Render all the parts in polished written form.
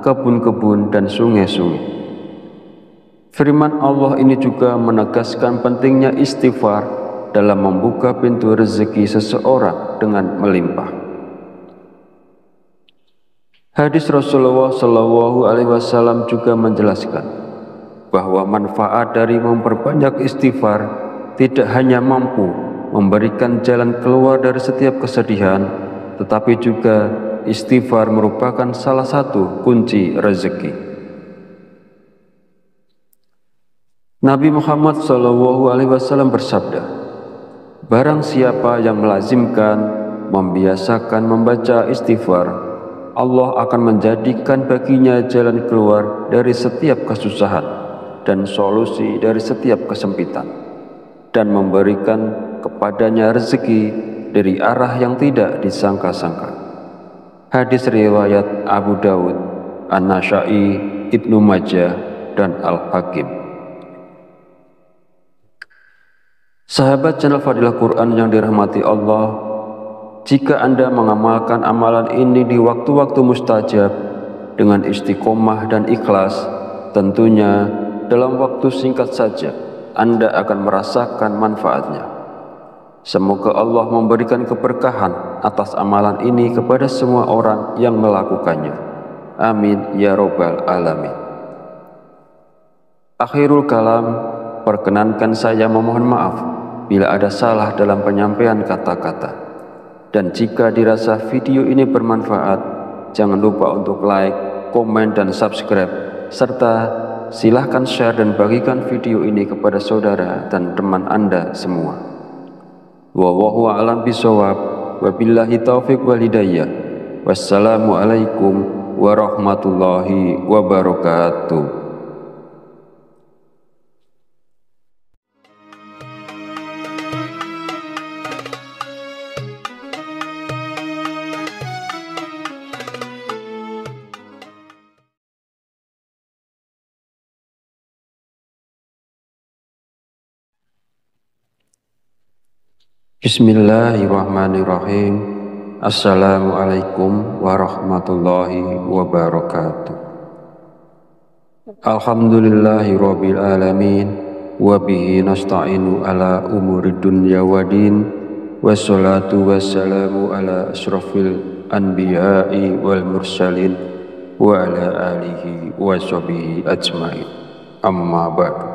kebun-kebun, dan sungai-sungai. Firman Allah ini juga menegaskan pentingnya istighfar dalam membuka pintu rezeki seseorang dengan melimpah. Hadis Rasulullah Shallallahu Alaihi Wasallam juga menjelaskan bahwa manfaat dari memperbanyak istighfar tidak hanya mampu memberikan jalan keluar dari setiap kesedihan, tetapi juga istighfar merupakan salah satu kunci rezeki. Nabi Muhammad SAW bersabda, barang siapa yang melazimkan, membiasakan membaca istighfar, Allah akan menjadikan baginya jalan keluar dari setiap kesusahan dan solusi dari setiap kesempitan, dan memberikan kepadanya rezeki dari arah yang tidak disangka-sangka. Hadis riwayat Abu Dawud, An-Nasa'i, Ibnu Majah, dan Al-Hakim. Sahabat channel Fadilah Quran yang dirahmati Allah, jika Anda mengamalkan amalan ini di waktu-waktu mustajab dengan istiqomah dan ikhlas, tentunya dalam waktu singkat saja Anda akan merasakan manfaatnya. Semoga Allah memberikan keberkahan atas amalan ini kepada semua orang yang melakukannya. Amin ya Rabbal Alamin. Akhirul kalam, perkenankan saya memohon maaf bila ada salah dalam penyampaian kata-kata. Dan jika dirasa video ini bermanfaat, jangan lupa untuk like, komen, dan subscribe, serta silahkan share dan bagikan video ini kepada saudara dan teman Anda semua. Wallahu a'lam bishawab, wabillahi taufiq wal hidayah. Wassalamualaikum warahmatullahi wabarakatuh. Bismillahirrahmanirrahim. Assalamualaikum warahmatullahi wabarakatuh. Alhamdulillahirabbil alamin, wa bihi nasta'inu ala umuri dunya waddin, wassalatu wassalamu ala asyrafil anbiya'i wal mursalin wa ala alihi wa sahbihi ajmain. Amma ba'du.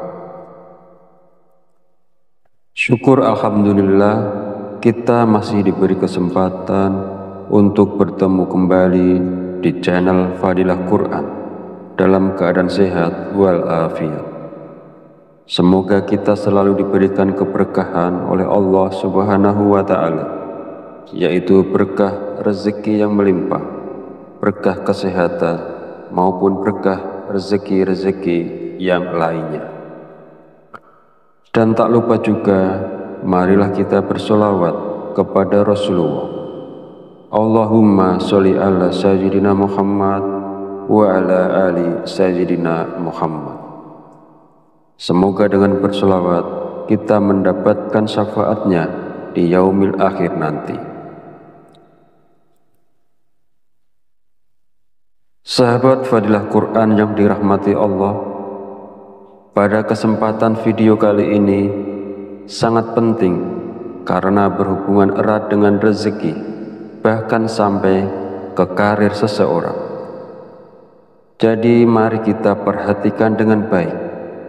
Syukur alhamdulillah, kita masih diberi kesempatan untuk bertemu kembali di channel Fadilah Quran dalam keadaan sehat walafiat. Semoga kita selalu diberikan keberkahan oleh Allah Subhanahu wa Ta'ala, yaitu berkah rezeki yang melimpah, berkah kesehatan, maupun berkah rezeki-rezeki yang lainnya. Dan tak lupa juga, marilah kita bersolawat kepada Rasulullah. Allahumma sholli ala sayyidina Muhammad wa ala ali sayyidina Muhammad. Semoga dengan bersolawat kita mendapatkan syafaatnya di yaumil akhir nanti. Sahabat Fadilah Quran yang dirahmati Allah, pada kesempatan video kali ini sangat penting karena berhubungan erat dengan rezeki, bahkan sampai ke karir seseorang. Jadi mari kita perhatikan dengan baik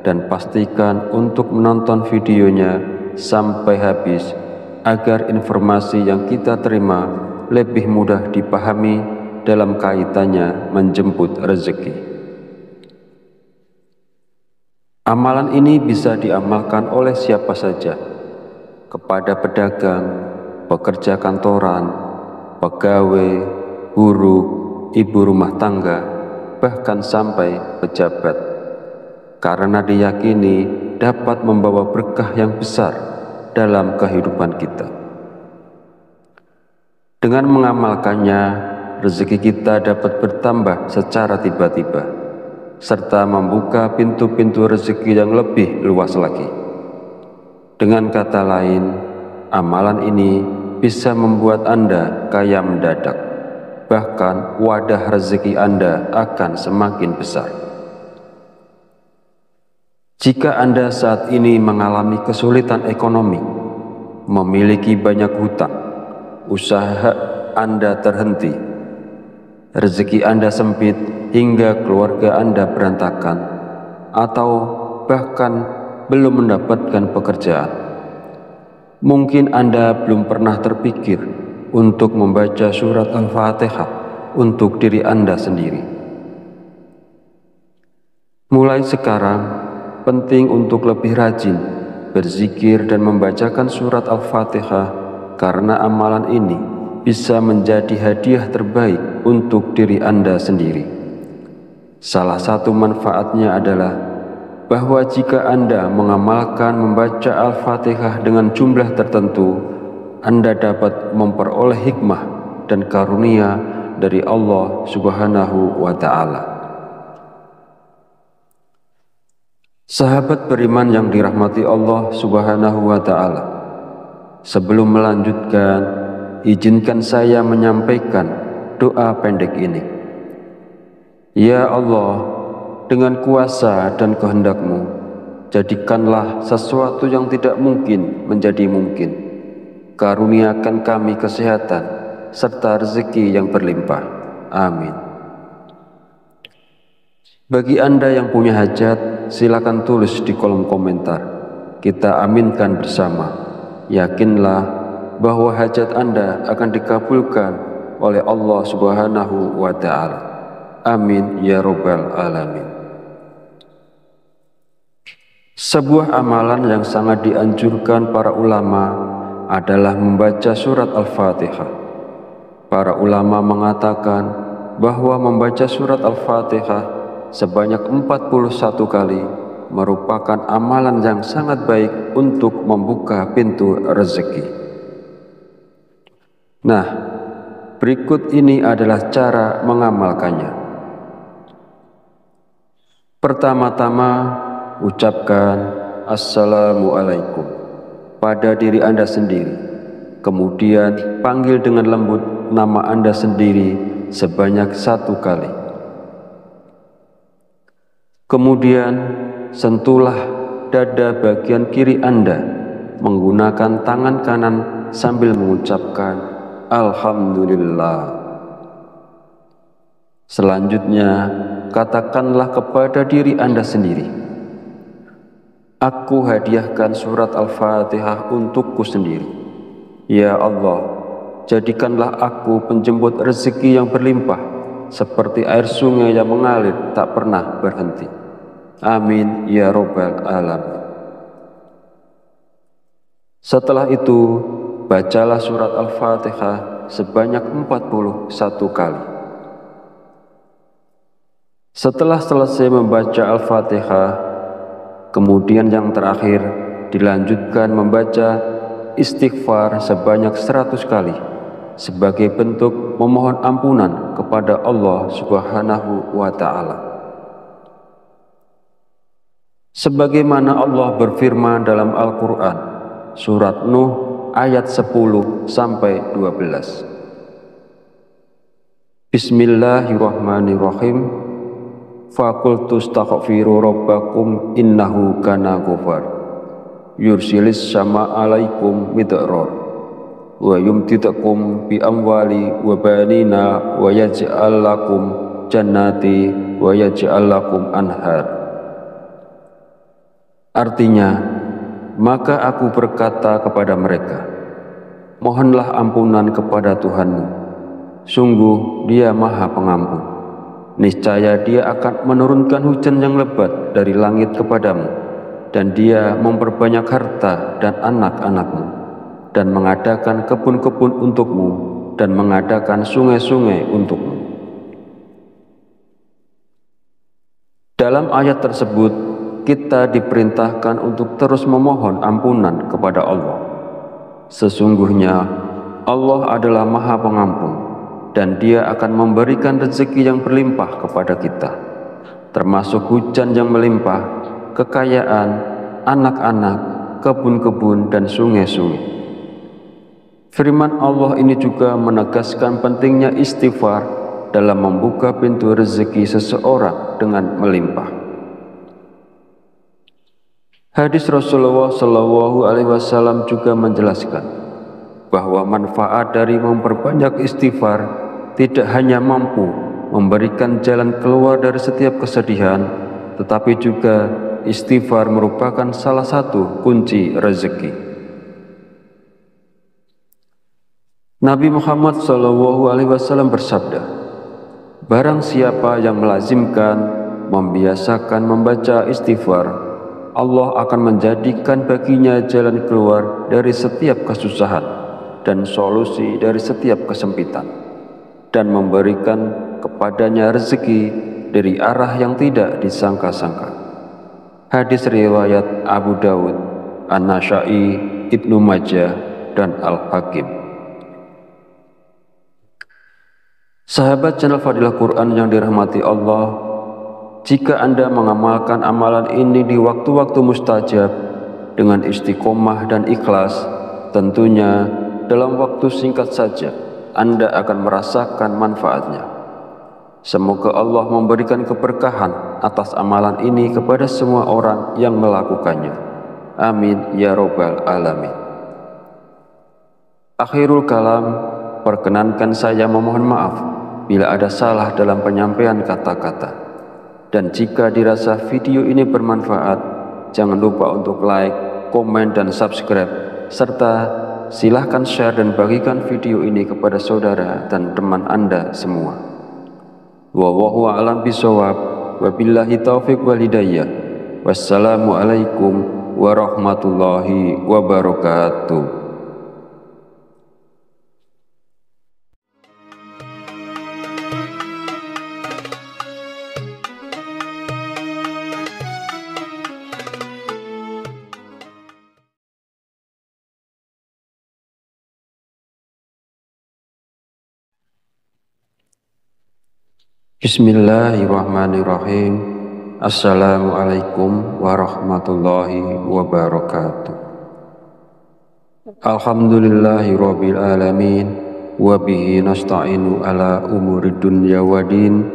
dan pastikan untuk menonton videonya sampai habis agar informasi yang kita terima lebih mudah dipahami dalam kaitannya menjemput rezeki. Amalan ini bisa diamalkan oleh siapa saja, kepada pedagang, pekerja kantoran, pegawai, buruh, ibu rumah tangga, bahkan sampai pejabat, karena diyakini dapat membawa berkah yang besar dalam kehidupan kita. Dengan mengamalkannya, rezeki kita dapat bertambah secara tiba-tiba, serta membuka pintu-pintu rezeki yang lebih luas lagi. Dengan kata lain, amalan ini bisa membuat Anda kaya mendadak, bahkan wadah rezeki Anda akan semakin besar. Jika Anda saat ini mengalami kesulitan ekonomi, memiliki banyak hutang, usaha Anda terhenti, rezeki Anda sempit hingga keluarga Anda berantakan, atau bahkan belum mendapatkan pekerjaan, mungkin Anda belum pernah terpikir untuk membaca surat Al-Fatihah untuk diri Anda sendiri. Mulai sekarang, penting untuk lebih rajin berzikir dan membacakan surat Al-Fatihah, karena amalan ini bisa menjadi hadiah terbaik untuk diri Anda sendiri. Salah satu manfaatnya adalah bahwa jika Anda mengamalkan membaca Al-Fatihah dengan jumlah tertentu, Anda dapat memperoleh hikmah dan karunia dari Allah Subhanahu wa Ta'ala. Sahabat beriman yang dirahmati Allah Subhanahu wa Ta'ala, sebelum melanjutkan, izinkan saya menyampaikan doa pendek ini. Ya Allah, dengan kuasa dan kehendak-Mu, jadikanlah sesuatu yang tidak mungkin menjadi mungkin. Karuniakan kami kesehatan serta rezeki yang berlimpah. Amin. Bagi Anda yang punya hajat, silakan tulis di kolom komentar. Kita aminkan bersama. Yakinlah bahwa hajat Anda akan dikabulkan oleh Allah Subhanahu wa Ta'ala. Amin ya Rabbal Alamin. Sebuah amalan yang sangat dianjurkan para ulama adalah membaca surat Al-Fatihah. Para ulama mengatakan bahwa membaca surat Al-Fatihah sebanyak 41 kali merupakan amalan yang sangat baik untuk membuka pintu rezeki. Nah, berikut ini adalah cara mengamalkannya. Pertama-tama, ucapkan Assalamualaikum pada diri Anda sendiri. Kemudian panggil dengan lembut nama Anda sendiri sebanyak 1 kali. Kemudian sentuhlah dada bagian kiri Anda menggunakan tangan kanan sambil mengucapkan Alhamdulillah. Selanjutnya, katakanlah kepada diri Anda sendiri, aku hadiahkan surat Al-Fatihah untukku sendiri. Ya Allah, jadikanlah aku penjemput rezeki yang berlimpah, seperti air sungai yang mengalir tak pernah berhenti. Amin ya Rabbal Alamin. Setelah itu, bacalah surat Al-Fatihah sebanyak 41 kali. Setelah selesai membaca Al-Fatihah, kemudian yang terakhir dilanjutkan membaca istighfar sebanyak 100 kali sebagai bentuk memohon ampunan kepada Allah Subhanahu wa Ta'ala. Sebagaimana Allah berfirman dalam Al-Quran, surat Nuh ayat 10-12. Bismillahirrahmanirrahim. Faqultu astaghfiru rabbakum innahu kana ghafar yursilis sama alaikum midrar wa yumtidakum bi amwali wa banina wa yaj'al lakum jannati wa yaj'al lakum anhar. Artinya, maka aku berkata kepada mereka, mohonlah ampunan kepada Tuhanmu, sungguh Dia Maha Pengampun. Niscaya Dia akan menurunkan hujan yang lebat dari langit kepadamu, dan Dia memperbanyak harta dan anak-anakmu, dan mengadakan kebun-kebun untukmu, dan mengadakan sungai-sungai untukmu. Dalam ayat tersebut, kita diperintahkan untuk terus memohon ampunan kepada Allah. Sesungguhnya Allah adalah Maha Pengampun, dan Dia akan memberikan rezeki yang berlimpah kepada kita, termasuk hujan yang melimpah, kekayaan, anak-anak, kebun-kebun, dan sungai-sungai. Firman Allah ini juga menegaskan pentingnya istighfar dalam membuka pintu rezeki seseorang dengan melimpah. Hadis Rasulullah Shallallahu Alaihi Wasallam juga menjelaskan bahwa manfaat dari memperbanyak istighfar tidak hanya mampu memberikan jalan keluar dari setiap kesedihan, tetapi juga istighfar merupakan salah satu kunci rezeki. Nabi Muhammad SAW bersabda, barang siapa yang melazimkan, membiasakan membaca istighfar, Allah akan menjadikan baginya jalan keluar dari setiap kesusahan dan solusi dari setiap kesempitan, dan memberikan kepadanya rezeki dari arah yang tidak disangka-sangka. Hadis riwayat Abu Dawud, An-Nasa'i, Ibnu Majah, dan Al-Hakim. Sahabat channel Fadilah Quran yang dirahmati Allah, jika Anda mengamalkan amalan ini di waktu-waktu mustajab dengan istiqomah dan ikhlas, tentunya dalam waktu singkat saja Anda akan merasakan manfaatnya. Semoga Allah memberikan keberkahan atas amalan ini kepada semua orang yang melakukannya. Amin ya robbal alamin. Akhirul kalam, perkenankan saya memohon maaf bila ada salah dalam penyampaian kata-kata. Dan jika dirasa video ini bermanfaat, jangan lupa untuk like, komen, dan subscribe, serta silahkan share dan bagikan video ini kepada saudara dan teman Anda semua. Wallahu a'lam bishawab, wabillahi taufiq wal hidayah. Wassalamualaikum warahmatullahi wabarakatuh. Bismillahirrahmanirrahim. Assalamualaikum warahmatullahi wabarakatuh. Alhamdulillahi rabbil alamin, wa bihi nasta'inu ala umuri dunya waddin,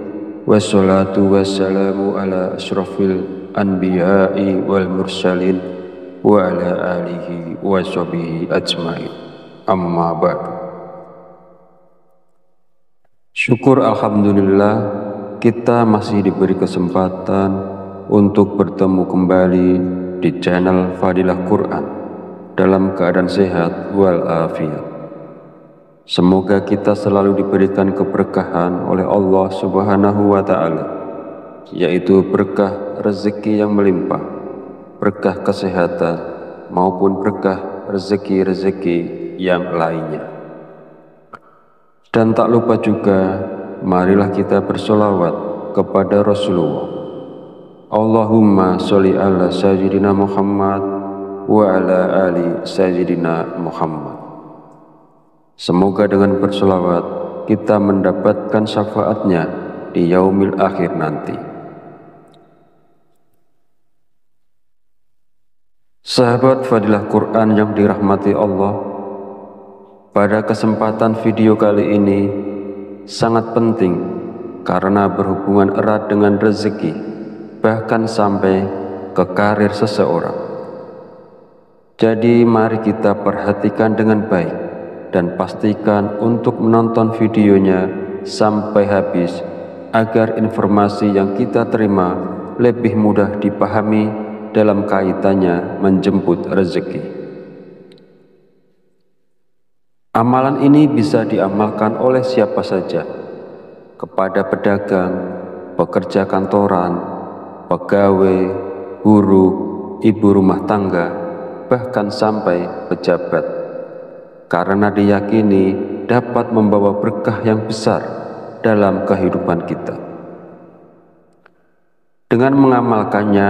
wassalatu wassalamu ala asyrafil anbiya'i wal mursalin wa ala alihi wa sahbihi ajmain. Amma ba'du. Syukur alhamdulillah kita masih diberi kesempatan untuk bertemu kembali di channel Fadilah Quran dalam keadaan sehat walafiat. Semoga kita selalu diberikan keberkahan oleh Allah Subhanahu wa Ta'ala, yaitu berkah rezeki yang melimpah, berkah kesehatan, maupun berkah rezeki-rezeki yang lainnya. Dan tak lupa juga, marilah kita bersolawat kepada Rasulullah. Allahumma sholli ala sayyidina Muhammad wa ala ali sayyidina Muhammad. Semoga dengan bersolawat kita mendapatkan syafaatnya di yaumil akhir nanti. Sahabat Fadilah Quran yang dirahmati Allah, pada kesempatan video kali ini sangat penting karena berhubungan erat dengan rezeki, bahkan sampai ke karir seseorang. Jadi mari kita perhatikan dengan baik dan pastikan untuk menonton videonya sampai habis agar informasi yang kita terima lebih mudah dipahami dalam kaitannya menjemput rezeki. Amalan ini bisa diamalkan oleh siapa saja, kepada pedagang, pekerja kantoran, pegawai, guru, ibu rumah tangga, bahkan sampai pejabat, karena diyakini dapat membawa berkah yang besar dalam kehidupan kita. Dengan mengamalkannya,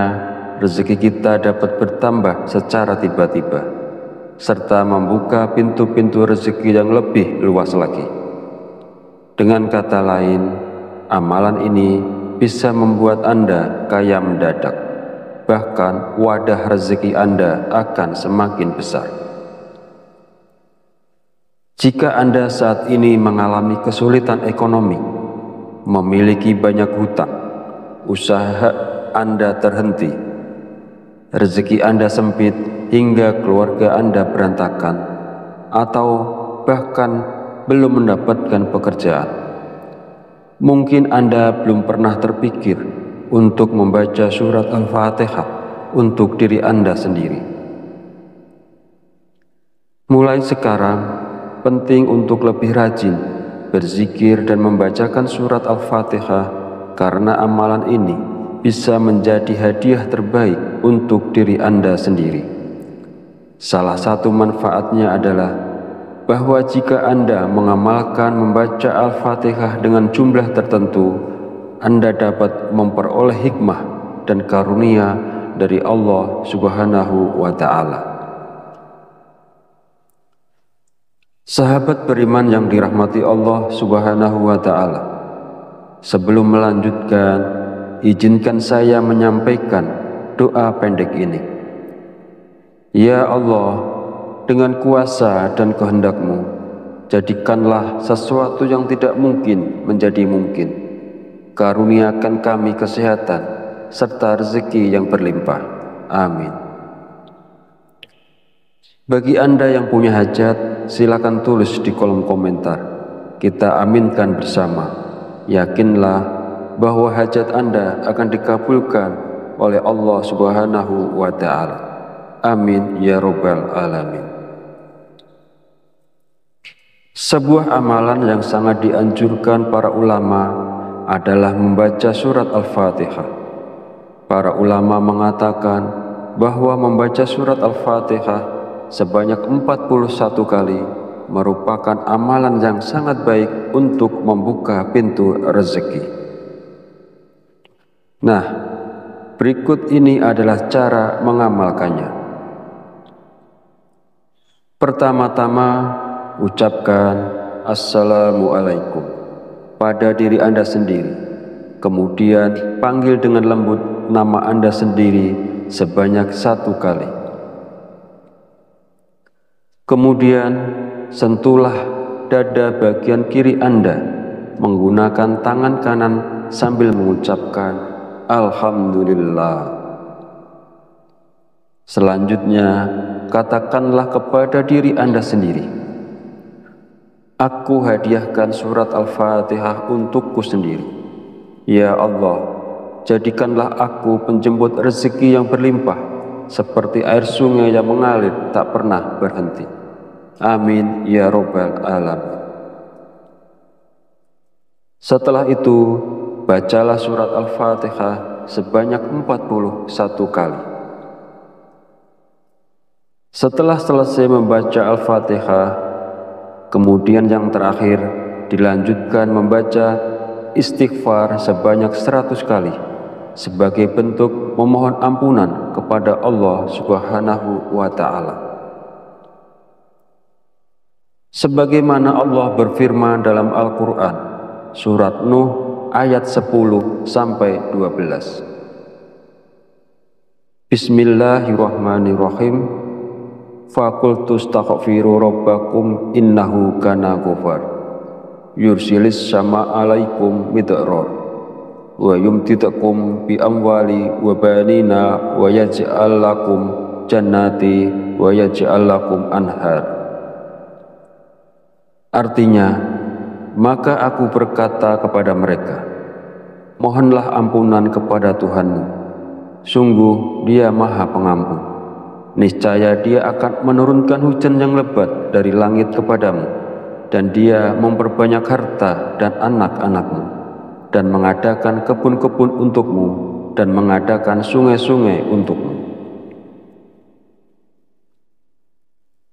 rezeki kita dapat bertambah secara tiba-tiba, serta membuka pintu-pintu rezeki yang lebih luas lagi. Dengan kata lain, amalan ini bisa membuat Anda kaya mendadak, bahkan wadah rezeki Anda akan semakin besar. Jika Anda saat ini mengalami kesulitan ekonomi, memiliki banyak hutang, usaha Anda terhenti, rezeki Anda sempit hingga keluarga Anda berantakan, atau bahkan belum mendapatkan pekerjaan, mungkin Anda belum pernah terpikir untuk membaca surat Al-Fatihah untuk diri Anda sendiri. Mulai sekarang, penting untuk lebih rajin berzikir dan membacakan surat Al-Fatihah, karena amalan ini bisa menjadi hadiah terbaik untuk diri Anda sendiri. Salah satu manfaatnya adalah bahwa jika Anda mengamalkan membaca Al-Fatihah dengan jumlah tertentu, Anda dapat memperoleh hikmah dan karunia dari Allah Subhanahu wa Ta'ala. Sahabat beriman yang dirahmati Allah Subhanahu wa Ta'ala, sebelum melanjutkan, izinkan saya menyampaikan doa pendek ini. Ya Allah, dengan kuasa dan kehendak-Mu, jadikanlah sesuatu yang tidak mungkin menjadi mungkin. Karuniakan kami kesehatan serta rezeki yang berlimpah. Amin. Bagi Anda yang punya hajat, silakan tulis di kolom komentar. Kita aminkan bersama. Yakinlah bahwa hajat Anda akan dikabulkan oleh Allah Subhanahu wa Ta'ala. Amin ya Rabbal Alamin. Sebuah amalan yang sangat dianjurkan para ulama adalah membaca surat Al-Fatihah. Para ulama mengatakan bahwa membaca surat Al-Fatihah sebanyak 41 kali merupakan amalan yang sangat baik untuk membuka pintu rezeki. Nah, berikut ini adalah cara mengamalkannya. Pertama-tama, ucapkan Assalamualaikum pada diri Anda sendiri. Kemudian panggil dengan lembut nama Anda sendiri sebanyak 1 kali. Kemudian sentuhlah dada bagian kiri Anda menggunakan tangan kanan sambil mengucapkan Alhamdulillah. Selanjutnya, katakanlah kepada diri Anda sendiri, aku hadiahkan surat Al-Fatihah untukku sendiri. Ya Allah, jadikanlah aku penjemput rezeki yang berlimpah, seperti air sungai yang mengalir tak pernah berhenti. Amin ya Rabbal Alamin. Setelah itu, bacalah surat Al-Fatihah sebanyak 41 kali. Setelah selesai membaca Al-Fatihah, kemudian yang terakhir dilanjutkan membaca istighfar sebanyak 100 kali sebagai bentuk memohon ampunan kepada Allah Subhanahu wa Ta'ala. Sebagaimana Allah berfirman dalam Al-Quran, surat Nuh ayat 10-12. Bismillahirrahmanirrahim. Faqultu astaghfiru rabbakum innahu kana ghafar. Yursilis sama alaikum midrar wa yumtidakum bi amwali wa banina wa yaj'al lakum jannati wa yaj'al lakum anhar. Artinya, maka aku berkata kepada mereka, mohonlah ampunan kepada Tuhanmu, sungguh Dia Maha Pengampun. Niscaya Dia akan menurunkan hujan yang lebat dari langit kepadamu, dan Dia memperbanyak harta dan anak-anakmu, dan mengadakan kebun-kebun untukmu, dan mengadakan sungai-sungai untukmu.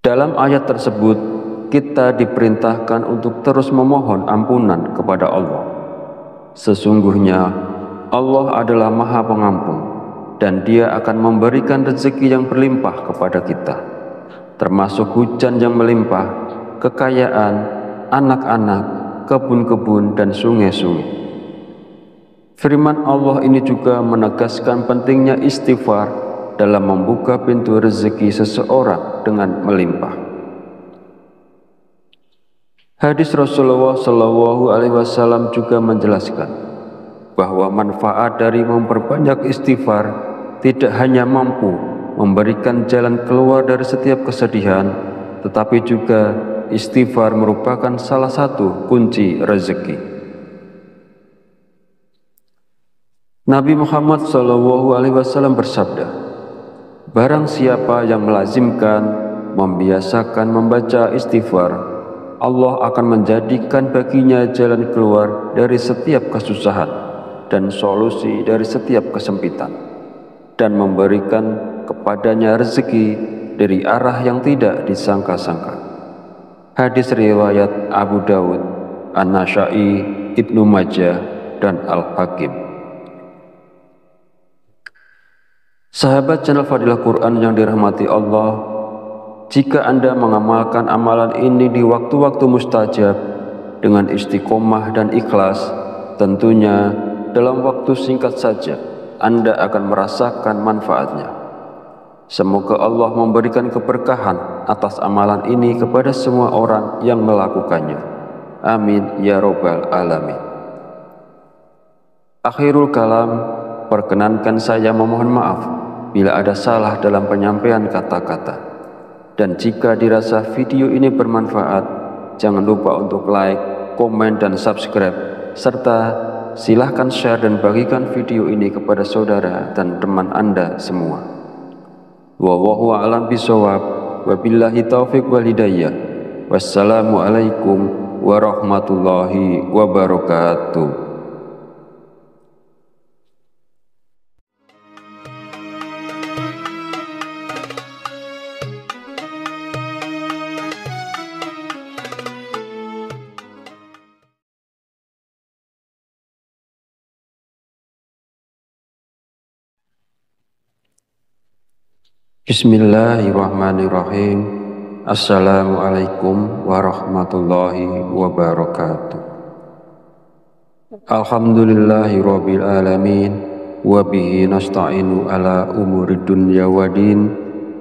Dalam ayat tersebut, kita diperintahkan untuk terus memohon ampunan kepada Allah. Sesungguhnya Allah adalah Maha Pengampun, dan Dia akan memberikan rezeki yang berlimpah kepada kita, termasuk hujan yang melimpah, kekayaan, anak-anak, kebun-kebun, dan sungai-sungai. Firman Allah ini juga menegaskan pentingnya istighfar dalam membuka pintu rezeki seseorang dengan melimpah. Hadis Rasulullah Shallallahu Alaihi Wasallam juga menjelaskan bahwa manfaat dari memperbanyak istighfar tidak hanya mampu memberikan jalan keluar dari setiap kesedihan, tetapi juga istighfar merupakan salah satu kunci rezeki. Nabi Muhammad SAW bersabda, barang siapa yang melazimkan, membiasakan membaca istighfar, Allah akan menjadikan baginya jalan keluar dari setiap kesusahan dan solusi dari setiap kesempitan, dan memberikan kepadanya rezeki dari arah yang tidak disangka-sangka. Hadis riwayat Abu Dawud, An-Nasa'i, Ibnu Majah, dan Al-Hakim. Sahabat channel Fadilah Quran yang dirahmati Allah, jika Anda mengamalkan amalan ini di waktu-waktu mustajab dengan istiqomah dan ikhlas, tentunya dalam waktu singkat saja Anda akan merasakan manfaatnya. Semoga Allah memberikan keberkahan atas amalan ini kepada semua orang yang melakukannya. Amin ya robbal alamin. Akhirul kalam, perkenankan saya memohon maaf bila ada salah dalam penyampaian kata-kata. Dan jika dirasa video ini bermanfaat, jangan lupa untuk like, komen, dan subscribe, serta silahkan share dan bagikan video ini kepada saudara dan teman Anda semua. Wallahu a'lam bishawab, wabillahi taufiq wal hidayah. Wassalamualaikum warahmatullahi wabarakatuh. Bismillahirrahmanirrahim. Assalamualaikum warahmatullahi wabarakatuh. Alhamdulillahirabbil alamin, wa bihi nasta'inu ala umurid dunya waddin,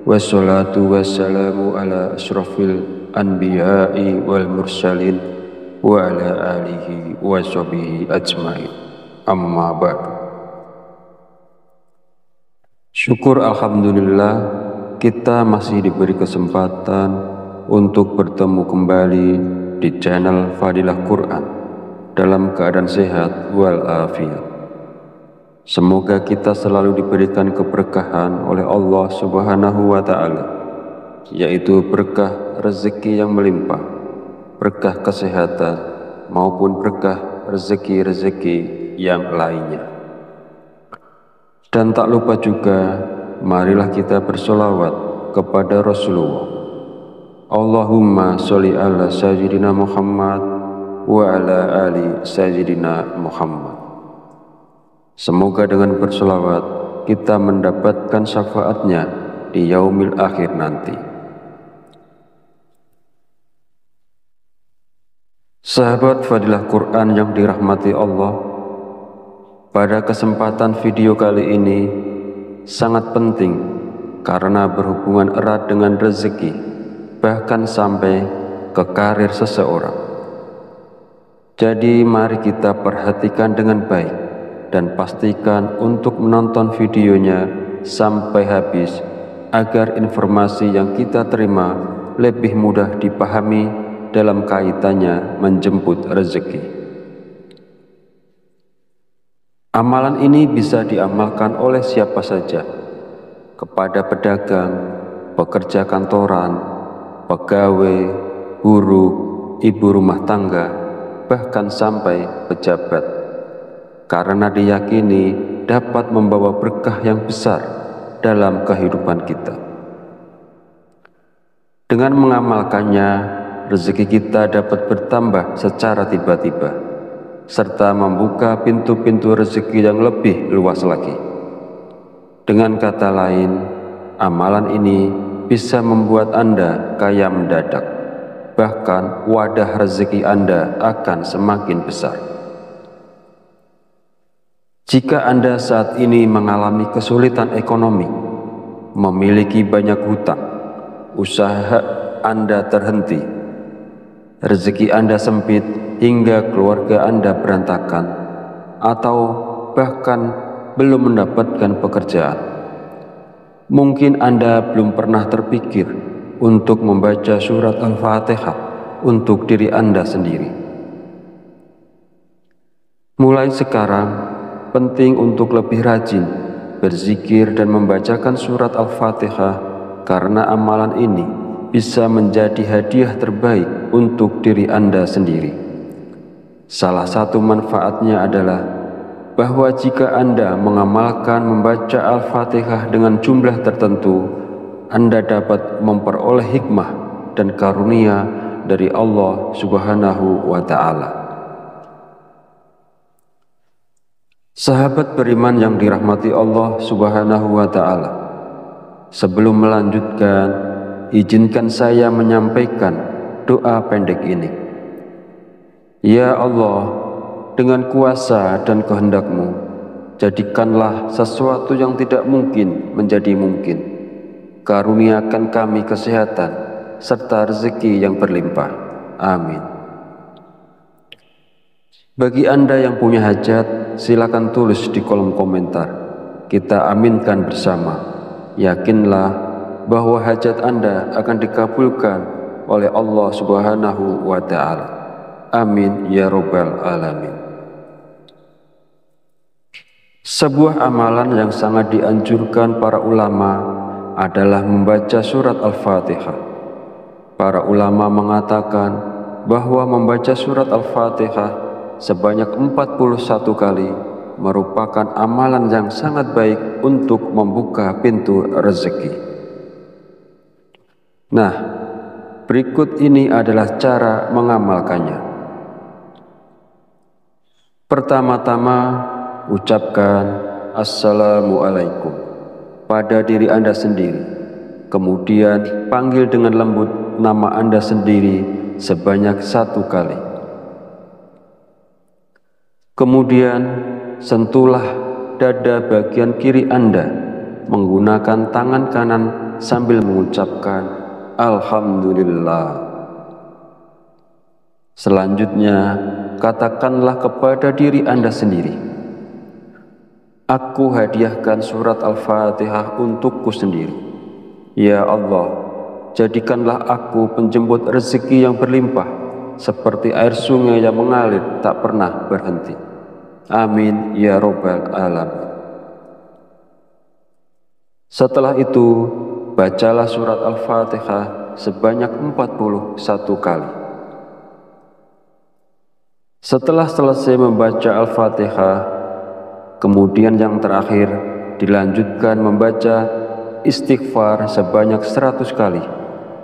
wassalatu wassalamu ala asyrafil anbiya'i wal mursalin wa ala alihi wa sahbihi ajmain. Amma ba'du. Syukur alhamdulillah, kita masih diberi kesempatan untuk bertemu kembali di channel Fadilah Quran dalam keadaan sehat walafiat. Semoga kita selalu diberikan keberkahan oleh Allah Subhanahu wa Ta'ala, yaitu berkah rezeki yang melimpah, berkah kesehatan, maupun berkah rezeki-rezeki yang lainnya. Dan tak lupa juga, marilah kita bersolawat kepada Rasulullah. Allahumma sholli ala sayyidina Muhammad wa ala ali sayyidina Muhammad. Semoga dengan bersolawat kita mendapatkan syafaatnya di yaumil akhir nanti. Sahabat Fadilah Quran yang dirahmati Allah, pada kesempatan video kali ini sangat penting karena berhubungan erat dengan rezeki, bahkan sampai ke karir seseorang. Jadi mari kita perhatikan dengan baik dan pastikan untuk menonton videonya sampai habis agar informasi yang kita terima lebih mudah dipahami dalam kaitannya menjemput rezeki. Amalan ini bisa diamalkan oleh siapa saja, kepada pedagang, pekerja kantoran, pegawai, guru, ibu rumah tangga, bahkan sampai pejabat, karena diyakini dapat membawa berkah yang besar dalam kehidupan kita. Dengan mengamalkannya, rezeki kita dapat bertambah secara tiba-tiba, serta membuka pintu-pintu rezeki yang lebih luas lagi. Dengan kata lain, amalan ini bisa membuat Anda kaya mendadak, bahkan wadah rezeki Anda akan semakin besar. Jika Anda saat ini mengalami kesulitan ekonomi, memiliki banyak hutang, usaha Anda terhenti, rezeki Anda sempit hingga keluarga Anda berantakan, atau bahkan belum mendapatkan pekerjaan. Mungkin Anda belum pernah terpikir untuk membaca surat Al-Fatihah untuk diri Anda sendiri. Mulai sekarang, penting untuk lebih rajin berzikir dan membacakan surat Al-Fatihah, karena amalan ini bisa menjadi hadiah terbaik untuk diri Anda sendiri. Salah satu manfaatnya adalah bahwa jika Anda mengamalkan membaca Al-Fatihah dengan jumlah tertentu, Anda dapat memperoleh hikmah dan karunia dari Allah Subhanahu wa Ta'ala. Sahabat beriman yang dirahmati Allah Subhanahu wa Ta'ala, sebelum melanjutkan, izinkan saya menyampaikan doa pendek ini. Ya Allah, dengan kuasa dan kehendak-Mu, jadikanlah sesuatu yang tidak mungkin menjadi mungkin. Karuniakan kami kesehatan serta rezeki yang berlimpah. Amin. Bagi Anda yang punya hajat, silakan tulis di kolom komentar. Kita aminkan bersama. Yakinlah bahwa hajat Anda akan dikabulkan oleh Allah Subhanahu wa Ta'ala. Amin ya Rabbal Alamin. Sebuah amalan yang sangat dianjurkan para ulama adalah membaca surat Al-Fatihah. Para ulama mengatakan bahwa membaca surat Al-Fatihah sebanyak 41 kali merupakan amalan yang sangat baik untuk membuka pintu rezeki. Nah, berikut ini adalah cara mengamalkannya. Pertama-tama, ucapkan Assalamualaikum pada diri Anda sendiri. Kemudian panggil dengan lembut nama Anda sendiri sebanyak 1 kali. Kemudian sentuhlah dada bagian kiri Anda menggunakan tangan kanan sambil mengucapkan Alhamdulillah. Selanjutnya, katakanlah kepada diri Anda sendiri, aku hadiahkan surat Al-Fatihah untukku sendiri. Ya Allah, jadikanlah aku penjemput rezeki yang berlimpah, seperti air sungai yang mengalir tak pernah berhenti. Amin ya Rabbal Alamin. Setelah itu, bacalah surat Al-Fatihah sebanyak 41 kali. Setelah selesai membaca Al-Fatihah, kemudian yang terakhir dilanjutkan membaca istighfar sebanyak 100 kali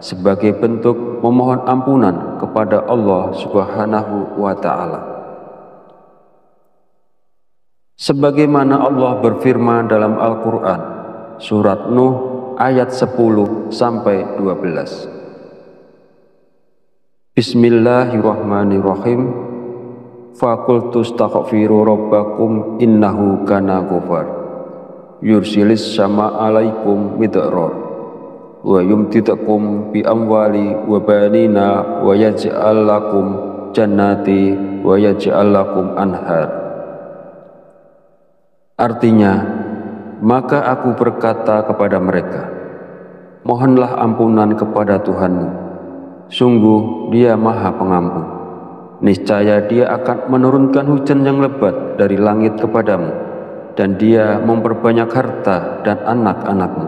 sebagai bentuk memohon ampunan kepada Allah Subhanahu wa Ta'ala. Sebagaimana Allah berfirman dalam Al-Quran, surat Nuh ayat 10-12. Bismillahirrahmanirrahim. Faqultu astaghfiru rabbakum innahu kana ghafar. Yursilis sama alaikum midrar. Wa yumtidakum bi amwali wa banina wa yaj'al lakum jannati wa yaj'al lakum anhar. Artinya, maka aku berkata kepada mereka, mohonlah ampunan kepada Tuhanmu. Sungguh Dia Maha Pengampun. Niscaya Dia akan menurunkan hujan yang lebat dari langit kepadamu, dan Dia memperbanyak harta dan anak-anakmu,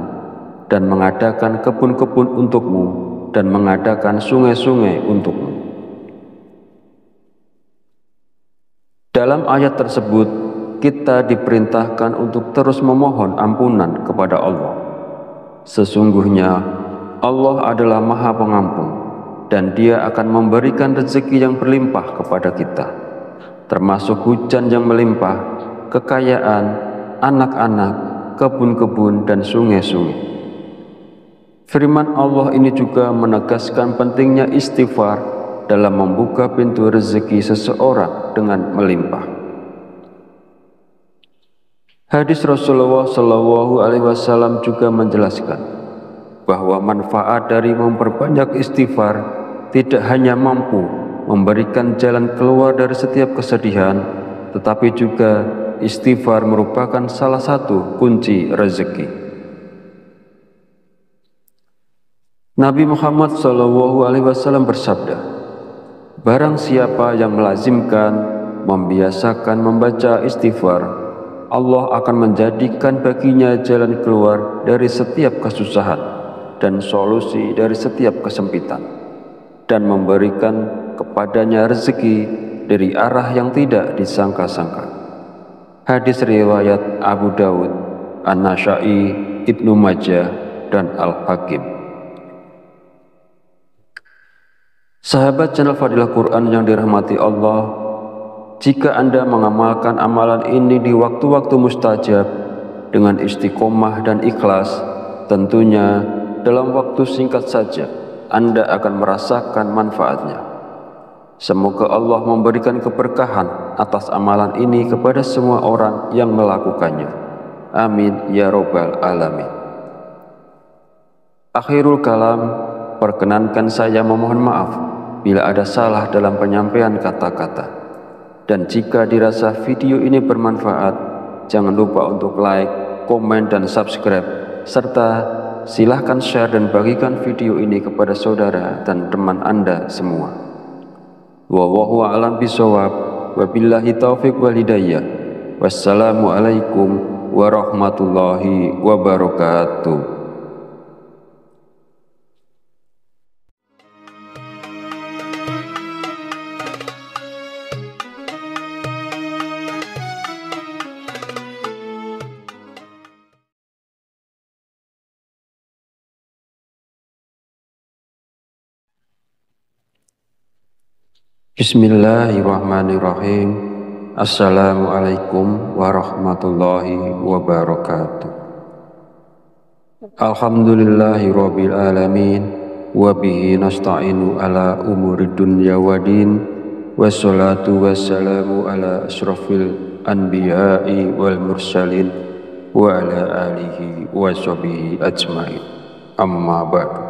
dan mengadakan kebun-kebun untukmu, dan mengadakan sungai-sungai untukmu. Dalam ayat tersebut, kita diperintahkan untuk terus memohon ampunan kepada Allah. Sesungguhnya Allah adalah Maha Pengampun, dan Dia akan memberikan rezeki yang berlimpah kepada kita, termasuk hujan yang melimpah, kekayaan, anak-anak, kebun-kebun, dan sungai-sungai. Firman Allah ini juga menegaskan pentingnya istighfar dalam membuka pintu rezeki seseorang dengan melimpah. Hadis Rasulullah Shallallahu Alaihi Wasallam juga menjelaskan bahwa manfaat dari memperbanyak istighfar tidak hanya mampu memberikan jalan keluar dari setiap kesedihan, tetapi juga istighfar merupakan salah satu kunci rezeki. Nabi Muhammad SAW bersabda, "Barang siapa yang melazimkan, membiasakan membaca istighfar, Allah akan menjadikan baginya jalan keluar dari setiap kesusahan dan solusi dari setiap kesempitan, dan memberikan kepadanya rezeki dari arah yang tidak disangka-sangka." Hadis riwayat Abu Dawud, An-Nasa'i, Ibnu Majah, dan Al-Hakim. Sahabat channel Fadilah Quran yang dirahmati Allah, jika Anda mengamalkan amalan ini di waktu-waktu mustajab dengan istiqomah dan ikhlas, tentunya dalam waktu singkat saja Anda akan merasakan manfaatnya. Semoga Allah memberikan keberkahan atas amalan ini kepada semua orang yang melakukannya. Amin ya robbal alamin. Akhirul kalam, perkenankan saya memohon maaf bila ada salah dalam penyampaian kata-kata. Dan jika dirasa video ini bermanfaat, jangan lupa untuk like, komen, dan subscribe, serta silahkan share dan bagikan video ini kepada saudara dan teman Anda semua. Wallahu a'lam bishawab, wabillahi taufiq wal hidayah. Wassalamualaikum warahmatullahi wabarakatuh. Bismillahirrahmanirrahim. Assalamualaikum warahmatullahi wabarakatuh. Alhamdulillahi rabbil alamin, wa bihi nasta'inu ala umuri dunya wadin, wassalatu wassalamu ala asrafil anbiya'i wal mursalin, wa ala alihi wa sahbihi ajmain. Amma ba'du.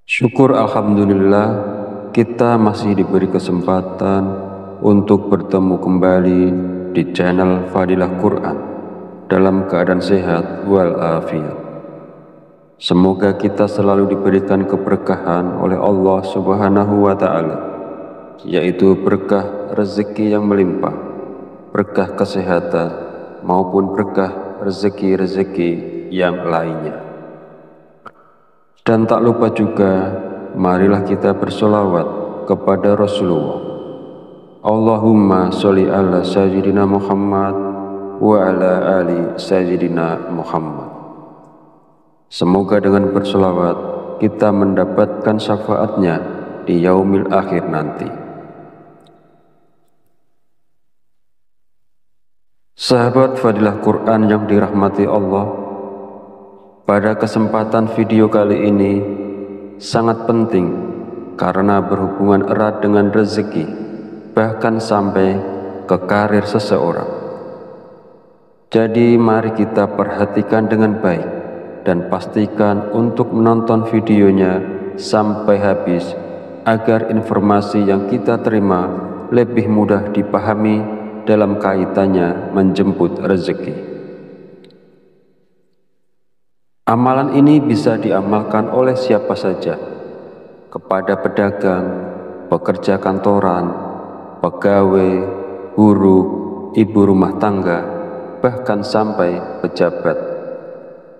Syukur alhamdulillah, kita masih diberi kesempatan untuk bertemu kembali di channel Fadilah Quran dalam keadaan sehat walafiat. Semoga kita selalu diberikan keberkahan oleh Allah Subhanahu wa Ta'ala, yaitu berkah rezeki yang melimpah, berkah kesehatan, maupun berkah rezeki-rezeki yang lainnya. Dan tak lupa juga, marilah kita bersolawat kepada Rasulullah. Allahumma sholli ala sayyidina Muhammad wa ala ali sayyidina Muhammad. Semoga dengan bersolawat kita mendapatkan syafaatnya di yaumil akhir nanti. Sahabat Fadilah Quran yang dirahmati Allah, pada kesempatan video kali ini sangat penting karena berhubungan erat dengan rezeki, bahkan sampai ke karir seseorang. Jadi mari kita perhatikan dengan baik dan pastikan untuk menonton videonya sampai habis agar informasi yang kita terima lebih mudah dipahami dalam kaitannya menjemput rezeki. Amalan ini bisa diamalkan oleh siapa saja, kepada pedagang, pekerja kantoran, pegawai, guru, ibu rumah tangga, bahkan sampai pejabat,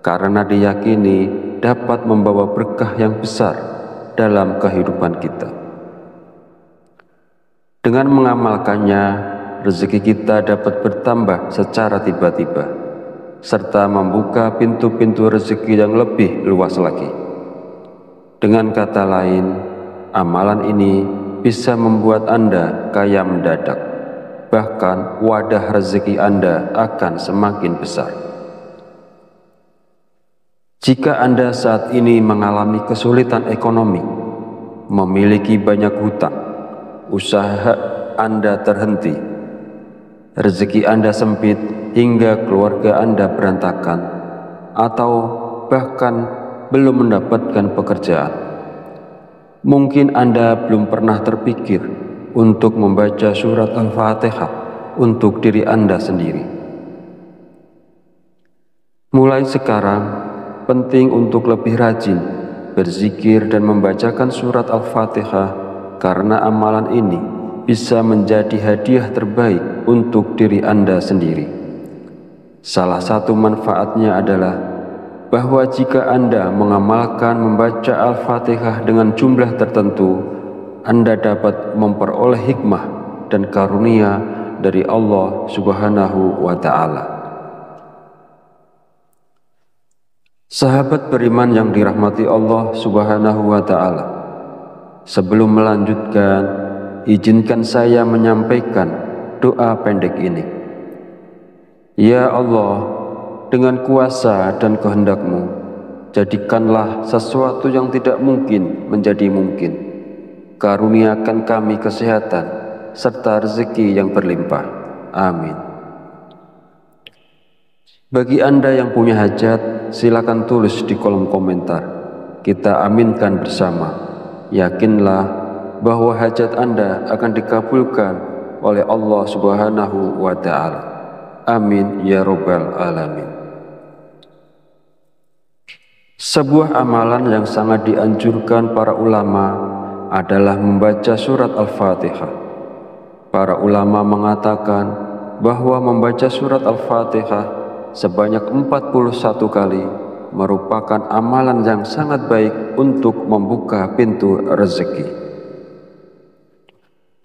karena diyakini dapat membawa berkah yang besar dalam kehidupan kita. Dengan mengamalkannya, rezeki kita dapat bertambah secara tiba-tiba, serta membuka pintu-pintu rezeki yang lebih luas lagi. Dengan kata lain, amalan ini bisa membuat Anda kaya mendadak, bahkan wadah rezeki Anda akan semakin besar. Jika Anda saat ini mengalami kesulitan ekonomi, memiliki banyak hutang, usaha Anda terhenti, rezeki Anda sempit hingga keluarga Anda berantakan, atau bahkan belum mendapatkan pekerjaan, Mungkin Anda belum pernah terpikir untuk membaca surat Al-Fatihah untuk diri Anda sendiri. Mulai sekarang, penting untuk lebih rajin berzikir dan membacakan surat Al-Fatihah, karena amalan ini bisa menjadi hadiah terbaik untuk diri Anda sendiri. Salah satu manfaatnya adalah bahwa jika Anda mengamalkan membaca Al-Fatihah dengan jumlah tertentu, Anda dapat memperoleh hikmah dan karunia dari Allah Subhanahu wa Ta'ala. Sahabat beriman yang dirahmati Allah Subhanahu wa Ta'ala, sebelum melanjutkan, izinkan saya menyampaikan doa pendek ini. Ya Allah, dengan kuasa dan kehendak-Mu, jadikanlah sesuatu yang tidak mungkin menjadi mungkin. Karuniakan kami kesehatan serta rezeki yang berlimpah. Amin. Bagi Anda yang punya hajat, silakan tulis di kolom komentar. Kita aminkan bersama. Yakinlah bahwa hajat Anda akan dikabulkan oleh Allah Subhanahu wa Ta'ala. Amin ya Rabbal Alamin. Sebuah amalan yang sangat dianjurkan para ulama adalah membaca surat Al-Fatihah. Para ulama mengatakan bahwa membaca surat Al-Fatihah sebanyak 41 kali merupakan amalan yang sangat baik untuk membuka pintu rezeki.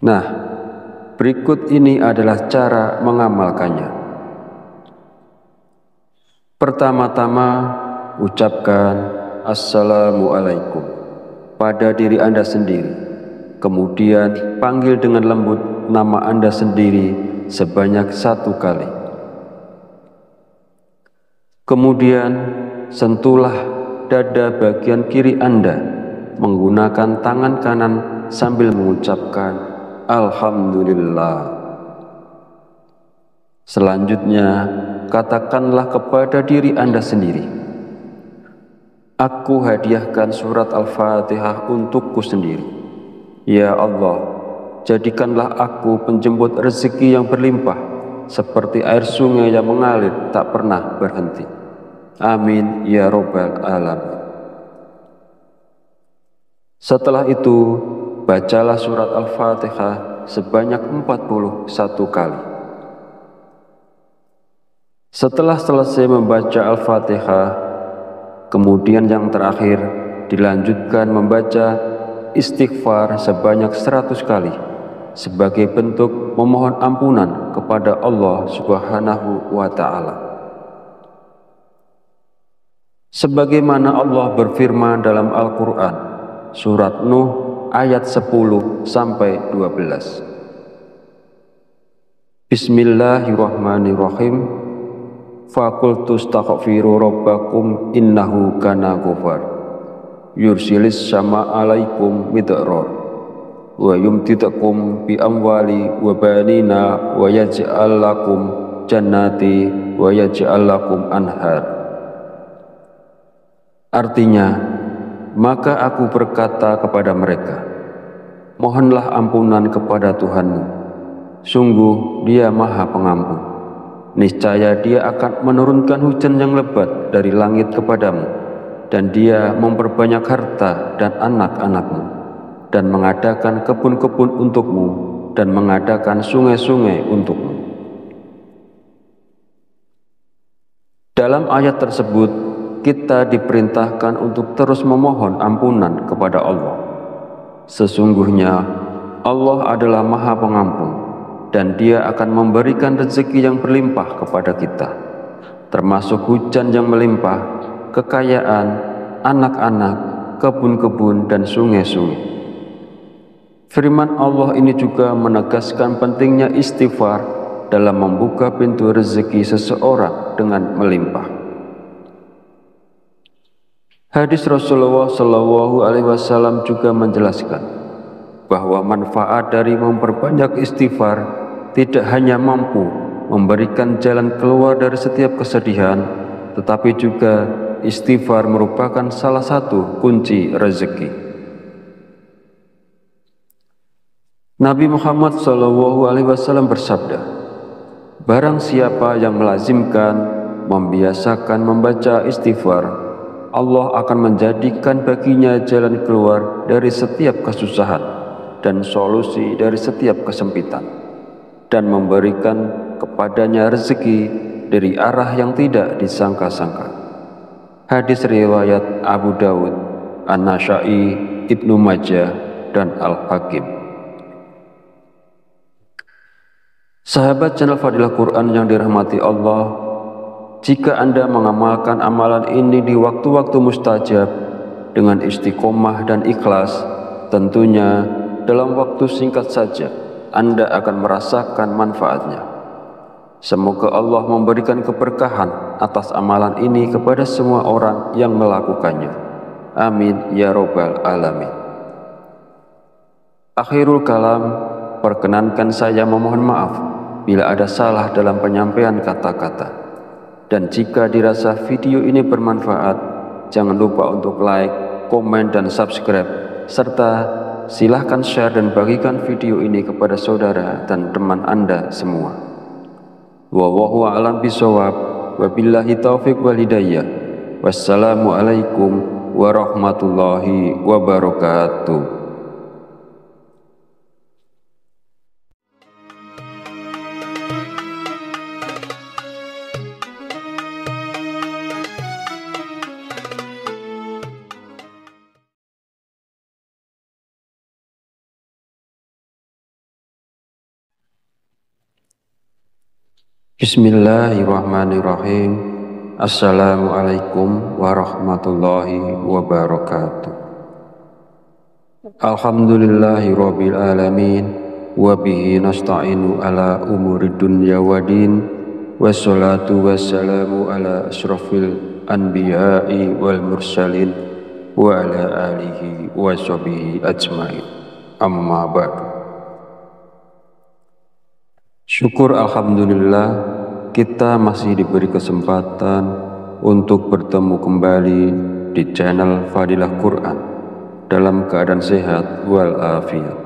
Nah, berikut ini adalah cara mengamalkannya. Pertama-tama, ucapkan Assalamualaikum pada diri Anda sendiri. Kemudian panggil dengan lembut nama Anda sendiri sebanyak 1 kali. Kemudian sentuhlah dada bagian kiri Anda menggunakan tangan kanan sambil mengucapkan Alhamdulillah. Selanjutnya, katakanlah kepada diri Anda sendiri, aku hadiahkan surat Al-Fatihah untukku sendiri. Ya Allah, jadikanlah aku penjemput rezeki yang berlimpah, seperti air sungai yang mengalir tak pernah berhenti. Amin ya Rabbal Alamin. Setelah itu, bacalah surat Al-Fatihah sebanyak 41 kali. Setelah selesai membaca Al-Fatihah, kemudian yang terakhir dilanjutkan membaca istighfar sebanyak 100 kali sebagai bentuk memohon ampunan kepada Allah Subhanahu wa Ta'ala. Sebagaimana Allah berfirman dalam Al-Quran, surat Nuh ayat 10-12. Bismillahirrahmanirrahim. Faqultu astaghfiru rabbakum innahu kana ghafar yursilis sama alaikum midrar wa yumtidakum bi amwali wa banina wa yaj'al lakum jannati wa yaj'al lakum anhar. Artinya, maka aku berkata kepada mereka, mohonlah ampunan kepada Tuhanmu, sungguh Dia Maha Pengampun. Niscaya Dia akan menurunkan hujan yang lebat dari langit kepadamu, dan Dia memperbanyak harta dan anak-anakmu, dan mengadakan kebun-kebun untukmu, dan mengadakan sungai-sungai untukmu. Dalam ayat tersebut, kita diperintahkan untuk terus memohon ampunan kepada Allah. Sesungguhnya Allah adalah Maha Pengampun, dan Dia akan memberikan rezeki yang berlimpah kepada kita, termasuk hujan yang melimpah, kekayaan, anak-anak, kebun-kebun, dan sungai-sungai. Firman Allah ini juga menegaskan pentingnya istighfar dalam membuka pintu rezeki seseorang dengan melimpah. Hadis Rasulullah SAW juga menjelaskan bahwa manfaat dari memperbanyak istighfar tidak hanya mampu memberikan jalan keluar dari setiap kesedihan, tetapi juga istighfar merupakan salah satu kunci rezeki. Nabi Muhammad SAW bersabda, barang siapa yang melazimkan, membiasakan membaca istighfar, Allah akan menjadikan baginya jalan keluar dari setiap kesusahan dan solusi dari setiap kesempitan, dan memberikan kepadanya rezeki dari arah yang tidak disangka-sangka. Hadis riwayat Abu Dawud, An-Nasa'i, Ibnu Majah, dan Al-Hakim. Sahabat channel Fadilah Quran yang dirahmati Allah, jika Anda mengamalkan amalan ini di waktu-waktu mustajab dengan istiqomah dan ikhlas, tentunya dalam waktu singkat saja Anda akan merasakan manfaatnya. Semoga Allah memberikan keberkahan atas amalan ini kepada semua orang yang melakukannya. Amin ya robbal alamin. Akhirul kalam, perkenankan saya memohon maaf bila ada salah dalam penyampaian kata-kata. Dan jika dirasa video ini bermanfaat, jangan lupa untuk like, komen, dan subscribe, serta silahkan share dan bagikan video ini kepada saudara dan teman Anda semua. Wallahu a'lam bishawab, wabillahi taufiq wal hidayah. Wassalamualaikum warahmatullahi wabarakatuh. Bismillahirrahmanirrahim. Assalamualaikum warahmatullahi wabarakatuh. Alhamdulillahi rabbil alamin, wa bihi nasta'inu ala umuri dunya wa din, wassalatu wassalamu ala asyrafil anbiya'i wal mursalin wa ala alihi wa sahbihi ajmain. Amma ba'du. Syukur alhamdulillah kita masih diberi kesempatan untuk bertemu kembali di channel Fadilah Quran dalam keadaan sehat walafiat.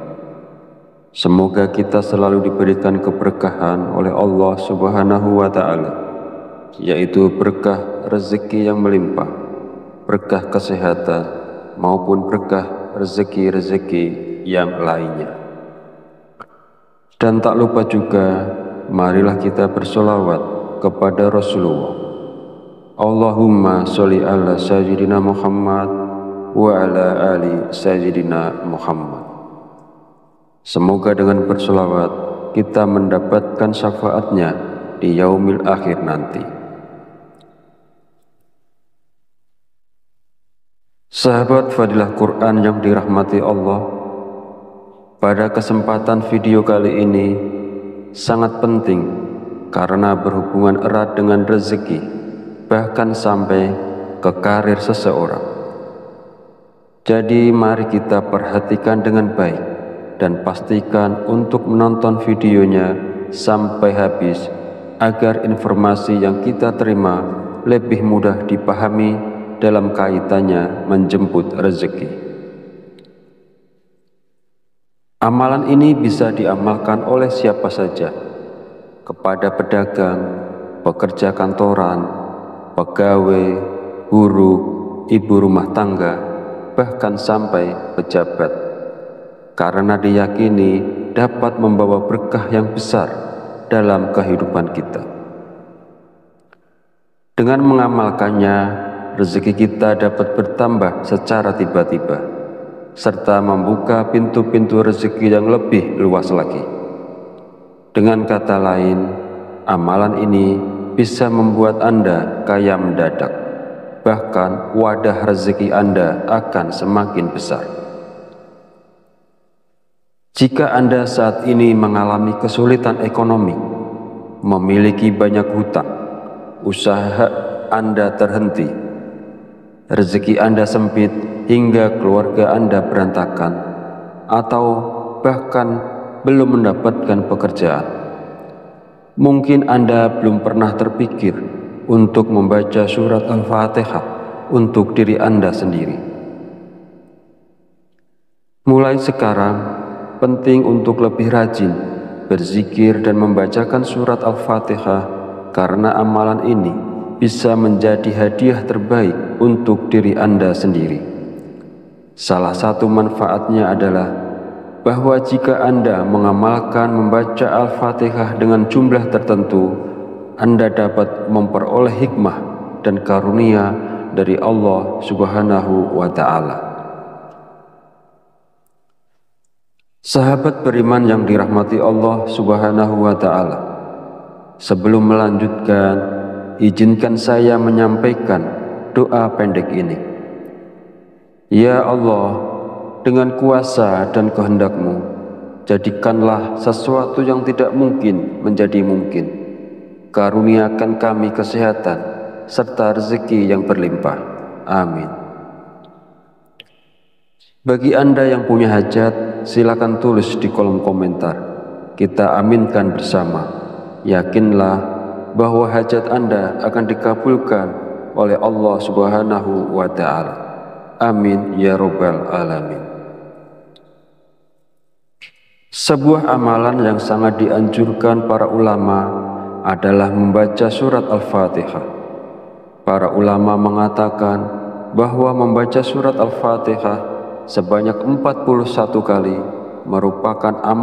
Semoga kita selalu diberikan keberkahan oleh Allah Subhanahu wa Ta'ala, yaitu berkah rezeki yang melimpah, berkah kesehatan, maupun berkah rezeki-rezeki yang lainnya. Dan tak lupa juga, marilah kita bersolawat kepada Rasulullah. Allahumma sholli ala sayyidina Muhammad wa ala ali sayyidina Muhammad. Semoga dengan bersolawat kita mendapatkan syafaatnya di yaumil akhir nanti. Sahabat Fadilah Quran yang dirahmati Allah, pada kesempatan video kali ini sangat penting karena berhubungan erat dengan rezeki, bahkan sampai ke karir seseorang. Jadi mari kita perhatikan dengan baik dan pastikan untuk menonton videonya sampai habis agar informasi yang kita terima lebih mudah dipahami dalam kaitannya menjemput rezeki. Amalan ini bisa diamalkan oleh siapa saja, kepada pedagang, pekerja kantoran, pegawai, guru, ibu rumah tangga, bahkan sampai pejabat, karena diyakini dapat membawa berkah yang besar dalam kehidupan kita. Dengan mengamalkannya, rezeki kita dapat bertambah secara tiba-tiba, serta membuka pintu-pintu rezeki yang lebih luas lagi. Dengan kata lain, amalan ini bisa membuat Anda kaya mendadak, bahkan wadah rezeki Anda akan semakin besar. Jika Anda saat ini mengalami kesulitan ekonomi, memiliki banyak hutang, usaha Anda terhenti, rezeki Anda sempit hingga keluarga Anda berantakan, atau bahkan belum mendapatkan pekerjaan, mungkin Anda belum pernah terpikir untuk membaca surat Al-Fatihah untuk diri Anda sendiri. Mulai sekarang, penting untuk lebih rajin berzikir dan membacakan surat Al-Fatihah, karena amalan ini bisa menjadi hadiah terbaik untuk diri Anda sendiri. Salah satu manfaatnya adalah bahwa jika Anda mengamalkan membaca Al-Fatihah dengan jumlah tertentu, Anda dapat memperoleh hikmah dan karunia dari Allah Subhanahu wa Ta'ala. Sahabat beriman yang dirahmati Allah Subhanahu wa Ta'ala, sebelum melanjutkan, izinkan saya menyampaikan doa pendek ini. Ya Allah, dengan kuasa dan kehendak-Mu, jadikanlah sesuatu yang tidak mungkin menjadi mungkin. Karuniakan kami kesehatan serta rezeki yang berlimpah. Amin. Bagi Anda yang punya hajat, silakan tulis di kolom komentar. Kita aminkan bersama. Yakinlah bahwa hajat Anda akan dikabulkan oleh Allah Subhanahu wa Ta'ala. Amin ya Rabbal Alamin. Sebuah amalan yang sangat dianjurkan para ulama adalah membaca surat Al-Fatihah. Para ulama mengatakan bahwa membaca surat Al-Fatihah sebanyak 41 kali merupakan amalan